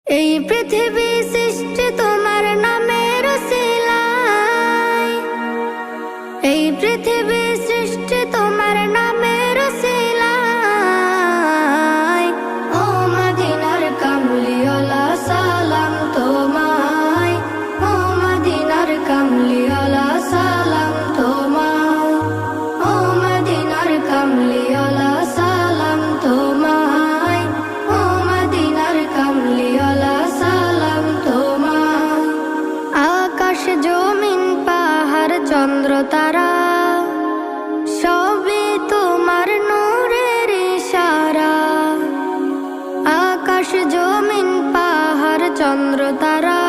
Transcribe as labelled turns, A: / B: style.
A: এই পৃথিবী সৃষ্টি তোমার নামের উসিলায়, এই পৃথিবী সৃষ্টি তোমার নামের উসিলায়। ও মদিনার কামলিওয়ালা সালাম তোমায়, ও মদিনার কামলিওয়ালা সালাম তোমায়, ও মদিনার কামলিওয়ালা সালাম তোমায়, ও মদিনার কামলিওয়ালা সালাম তোমায়। আকাশ জমিন পাহাড় চন্দ্র তারা সবই তোমার নূরের ইশারা। আকাশ জমিন পাহাড় চন্দ্র তারা